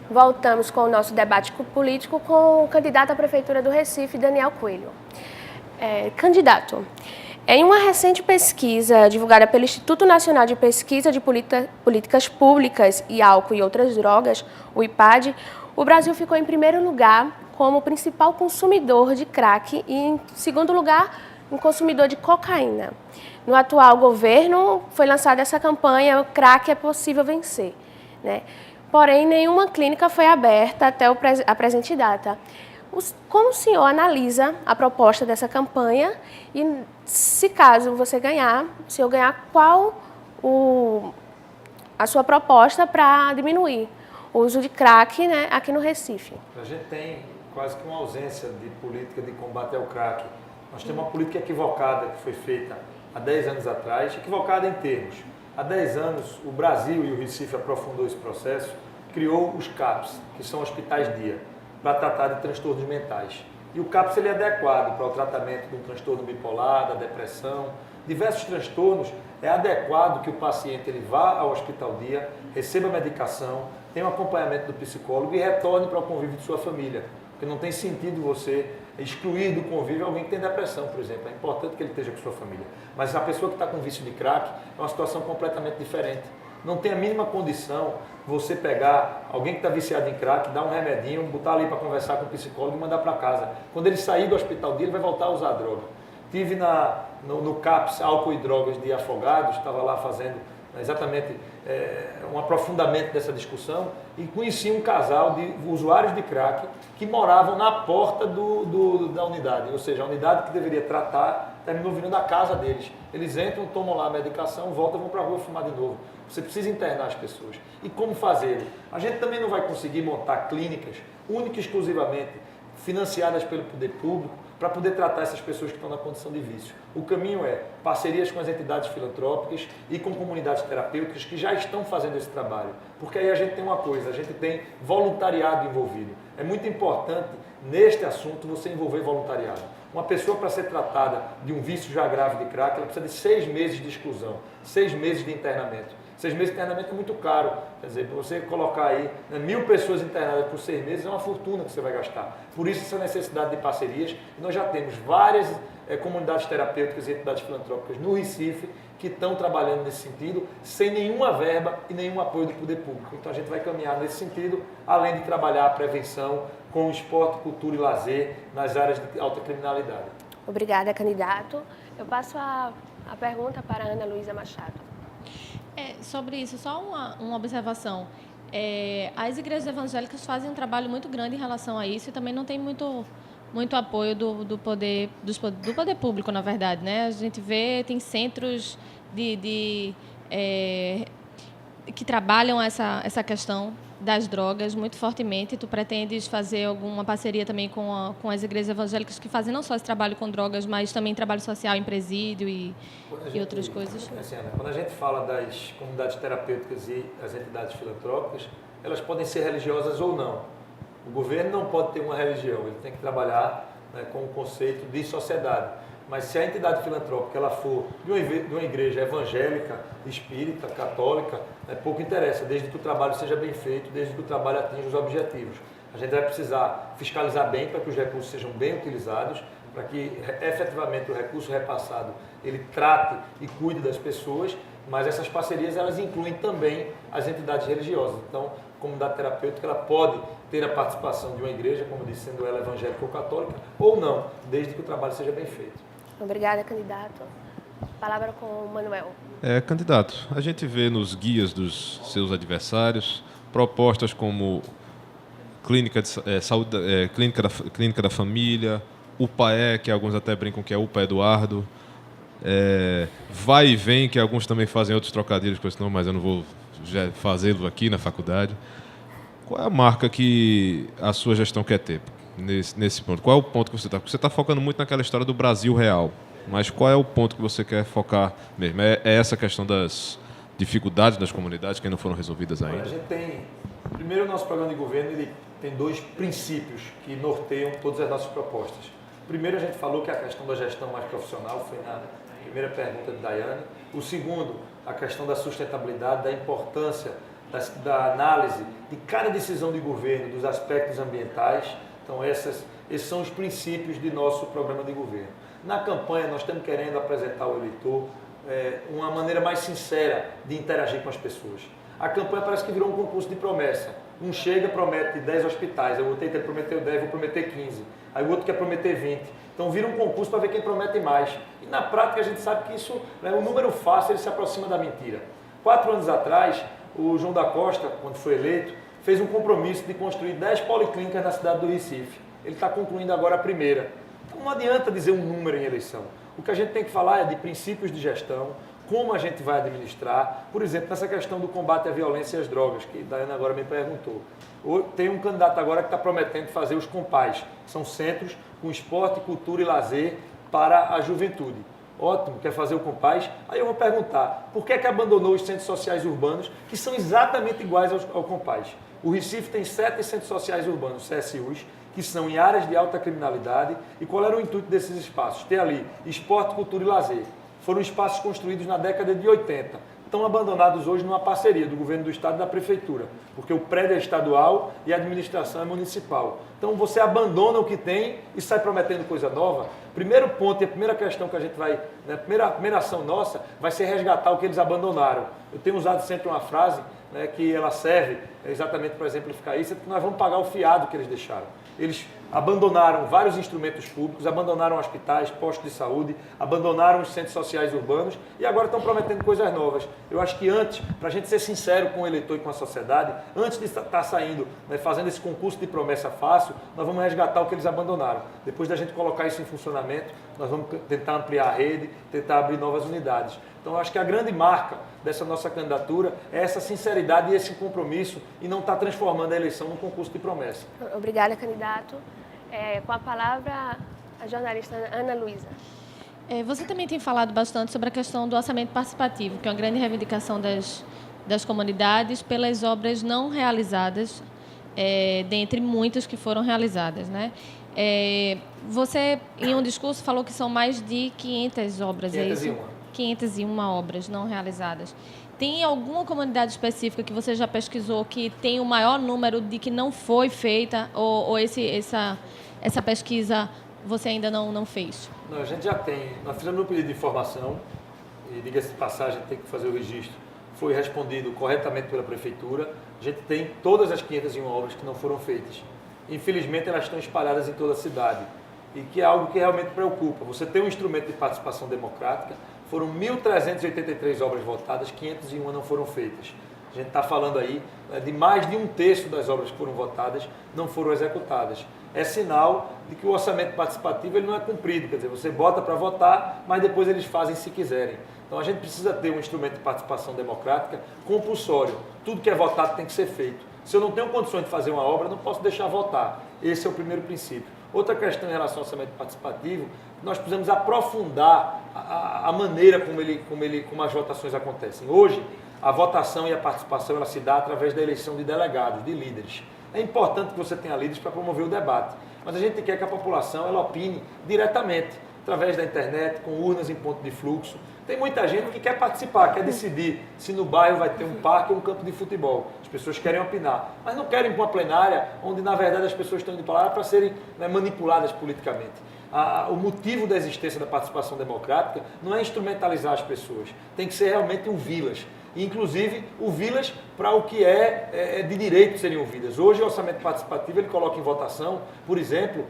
Voltamos com o nosso debate político com o candidato à Prefeitura do Recife, Daniel Coelho. Candidato, em uma recente pesquisa divulgada pelo Instituto Nacional de Pesquisa de Políticas Públicas e Álcool e Outras Drogas, o IPAD, o Brasil ficou em primeiro lugar como principal consumidor de crack e, em segundo lugar, um consumidor de cocaína. No atual governo, foi lançada essa campanha, o crack é possível vencer, né? Porém, nenhuma clínica foi aberta até a presente data. Como o senhor analisa a proposta dessa campanha e, se caso você ganhar, o senhor ganhar, qual a sua proposta para diminuir o uso de crack, né, aqui no Recife? A gente tem quase que uma ausência de política de combate ao crack. Nós temos uma política equivocada que foi feita há 10 anos atrás, equivocada em termos. Há 10 anos, o Brasil e o Recife aprofundou esse processo, criou os CAPs, que são hospitais-dia, para tratar de transtornos mentais. E o CAPS ele é adequado para o tratamento de um transtorno bipolar, da depressão, diversos transtornos. É adequado que o paciente ele vá ao hospital-dia, receba medicação, tenha um acompanhamento do psicólogo e retorne para o convívio de sua família. Porque não tem sentido você excluir do convívio alguém que tem depressão, por exemplo. É importante que ele esteja com sua família. Mas a pessoa que está com vício de crack é uma situação completamente diferente. Não tem a mínima condição você pegar alguém que está viciado em crack, dar um remedinho, botar ali para conversar com o psicólogo e mandar para casa. Quando ele sair do hospital dele, ele vai voltar a usar a droga. Tive no CAPS Álcool e Drogas de Afogados, estava lá fazendo exatamente um aprofundamento dessa discussão e conheci um casal de usuários de crack que moravam na porta da unidade, ou seja, a unidade que deveria tratar terminou vindo da casa deles. Eles entram, tomam lá a medicação, voltam e vão para a rua fumar de novo. Você precisa internar as pessoas. E como fazer? A gente também não vai conseguir montar clínicas única e exclusivamente financiadas pelo poder público para poder tratar essas pessoas que estão na condição de vício. O caminho é parcerias com as entidades filantrópicas e com comunidades terapêuticas que já estão fazendo esse trabalho. Porque aí a gente tem uma coisa, a gente tem voluntariado envolvido. É muito importante, neste assunto, você envolver voluntariado. Uma pessoa, para ser tratada de um vício já grave de crack, ela precisa de 6 meses de exclusão, 6 meses de internamento. 6 meses de internamento é muito caro. Quer dizer, para você colocar aí 1.000 pessoas internadas por 6 meses, é uma fortuna que você vai gastar. Por isso, essa necessidade de parcerias. Nós já temos várias comunidades terapêuticas e entidades filantrópicas no Recife que estão trabalhando nesse sentido, sem nenhuma verba e nenhum apoio do poder público. Então, a gente vai caminhar nesse sentido, além de trabalhar a prevenção com esporte, cultura e lazer nas áreas de alta criminalidade. Obrigada, candidato. Eu passo a pergunta para a Ana Luísa Machado. Sobre isso, só uma observação. As igrejas evangélicas fazem um trabalho muito grande em relação a isso e também não tem muito apoio do poder público, na verdade, né? A gente vê, tem centros que trabalham essa questão das drogas muito fortemente. Tu pretendes fazer alguma parceria também com as igrejas evangélicas que fazem não só esse trabalho com drogas, mas também trabalho social em presídio e outras coisas? Assim, Ana, quando a gente fala das comunidades terapêuticas e as entidades filantrópicas, elas podem ser religiosas ou não. O governo não pode ter uma religião, ele tem que trabalhar, né, com o conceito de sociedade. Mas se a entidade filantrópica ela for de uma igreja evangélica, espírita, católica, pouco interessa, desde que o trabalho seja bem feito, desde que o trabalho atinja os objetivos. A gente vai precisar fiscalizar bem para que os recursos sejam bem utilizados, para que efetivamente o recurso repassado ele trate e cuide das pessoas, mas essas parcerias elas incluem também as entidades religiosas. Então, a comunidade terapêutica ela pode ter a participação de uma igreja, como disse, sendo ela evangélica ou católica, ou não, desde que o trabalho seja bem feito. Obrigada, candidato. Palavra com o Manuel. Candidato, a gente vê nos guias dos seus adversários propostas como clínica da família, UPAE, que alguns até brincam que é UPA Eduardo, vai e vem, que alguns também fazem outros trocadilhos com esse nome, mas eu não vou fazê-lo aqui na faculdade. Qual é a marca que a sua gestão quer ter nesse ponto? Qual é o ponto que você está? Porque você está focando muito naquela história do Brasil real, mas qual é o ponto que você quer focar mesmo? É essa questão das dificuldades das comunidades que não foram resolvidas ainda? A gente tem, primeiro, o nosso programa de governo ele tem 2 princípios que norteiam todas as nossas propostas. Primeiro, a gente falou que a questão da gestão mais profissional foi na primeira pergunta de Daiane. O segundo, a questão da sustentabilidade, da importância da análise de cada decisão de governo, dos aspectos ambientais. Então, esses são os princípios de nosso programa de governo. Na campanha, nós estamos querendo apresentar ao eleitor uma maneira mais sincera de interagir com as pessoas. A campanha parece que virou um concurso de promessa. Um chega, promete 10 hospitais, o outro prometeu 10, vou prometer 15. Aí o outro quer prometer 20. Então vira um concurso para ver quem promete mais. E na prática a gente sabe que isso, um número fácil, ele se aproxima da mentira. 4 anos atrás, o João da Costa, quando foi eleito, fez um compromisso de construir 10 policlínicas na cidade do Recife. Ele está concluindo agora a primeira. Então não adianta dizer um número em eleição. O que a gente tem que falar é de princípios de gestão, como a gente vai administrar, por exemplo, nessa questão do combate à violência e às drogas, que a Daiane agora me perguntou. Tem um candidato agora que está prometendo fazer os COMPAS, que são centros com esporte, cultura e lazer para a juventude. Ótimo, quer fazer o COMPAS? Aí eu vou perguntar, por que é que abandonou os centros sociais urbanos, que são exatamente iguais ao COMPAS? O Recife tem 7 centros sociais urbanos, CSUs, que são em áreas de alta criminalidade. E qual era o intuito desses espaços? Ter ali esporte, cultura e lazer. Foram espaços construídos na década de 80. Estão abandonados hoje numa parceria do governo do estado e da prefeitura, porque o prédio é estadual e a administração é municipal. Então você abandona o que tem e sai prometendo coisa nova. Primeiro ponto e a primeira questão que a gente vai, a primeira ação nossa vai ser resgatar o que eles abandonaram. Eu tenho usado sempre uma frase que ela serve exatamente para exemplificar isso, é que nós vamos pagar o fiado que eles deixaram. Eles abandonaram vários instrumentos públicos, abandonaram hospitais, postos de saúde, abandonaram os centros sociais urbanos e agora estão prometendo coisas novas. Eu acho que antes, para a gente ser sincero com o eleitor e com a sociedade, antes de estar saindo, fazendo esse concurso de promessa fácil, nós vamos resgatar o que eles abandonaram. Depois da gente colocar isso em funcionamento, nós vamos tentar ampliar a rede, tentar abrir novas unidades. Então, eu acho que a grande marca dessa nossa candidatura é essa sinceridade e esse compromisso e não estar transformando a eleição num concurso de promessa. Obrigada, candidato. Com a palavra, a jornalista Ana Luísa. Você também tem falado bastante sobre a questão do orçamento participativo, que é uma grande reivindicação das comunidades pelas obras não realizadas, dentre muitas que foram realizadas, né? Você, em um discurso, falou que são mais de 500 obras, 501. é isso? 501 obras não realizadas. Tem alguma comunidade específica que você já pesquisou que tem o maior número de que não foi feita ou essa pesquisa você ainda não fez? Não, a gente já tem. Nós fizemos um pedido de informação e, diga-se de passagem, tem que fazer o registro. Foi respondido corretamente pela Prefeitura. A gente tem todas as 501 obras que não foram feitas. Infelizmente, elas estão espalhadas em toda a cidade. E que é algo que realmente preocupa. Você tem um instrumento de participação democrática, foram 1.383 obras votadas, 501 não foram feitas. A gente está falando aí de mais de 1/3 das obras que foram votadas não foram executadas. É sinal de que o orçamento participativo ele não é cumprido, quer dizer, você bota para votar, mas depois eles fazem se quiserem. Então a gente precisa ter um instrumento de participação democrática compulsório. Tudo que é votado tem que ser feito. Se eu não tenho condições de fazer uma obra, não posso deixar votar. Esse é o primeiro princípio. Outra questão em relação ao orçamento participativo, nós precisamos aprofundar a maneira como as votações acontecem. Hoje, a votação e a participação ela se dá através da eleição de delegados, de líderes. É importante que você tenha líderes para promover o debate, mas a gente quer que a população ela opine diretamente, através da internet, com urnas em ponto de fluxo. Tem muita gente que quer participar, quer decidir se no bairro vai ter um parque ou um campo de futebol. As pessoas querem opinar, mas não querem ir para uma plenária onde, na verdade, as pessoas estão indo para lá para serem manipuladas politicamente. O motivo da existência da participação democrática não é instrumentalizar as pessoas, tem que ser realmente ouvi-las. Inclusive, ouvi-las para o que é de direito serem ouvidas. Hoje, o orçamento participativo ele coloca em votação, por exemplo,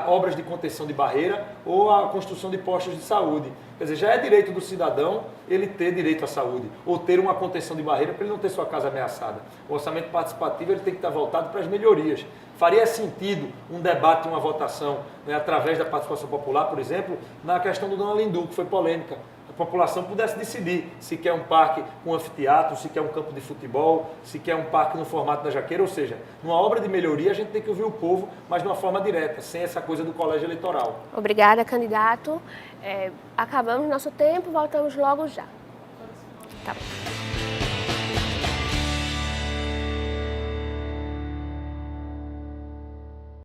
obras de contenção de barreira ou a construção de postos de saúde. Quer dizer, já é direito do cidadão ele ter direito à saúde ou ter uma contenção de barreira para ele não ter sua casa ameaçada. O orçamento participativo ele tem que estar voltado para as melhorias. Faria sentido um debate, uma votação, através da participação popular, por exemplo, na questão do Dona Lindu, que foi polêmica. A população pudesse decidir se quer um parque com anfiteatro, se quer um campo de futebol, se quer um parque no formato da Jaqueira, ou seja, numa obra de melhoria a gente tem que ouvir o povo, mas de uma forma direta, sem essa coisa do colégio eleitoral. Obrigada, candidato. Acabamos nosso tempo, voltamos logo já. Tá bom.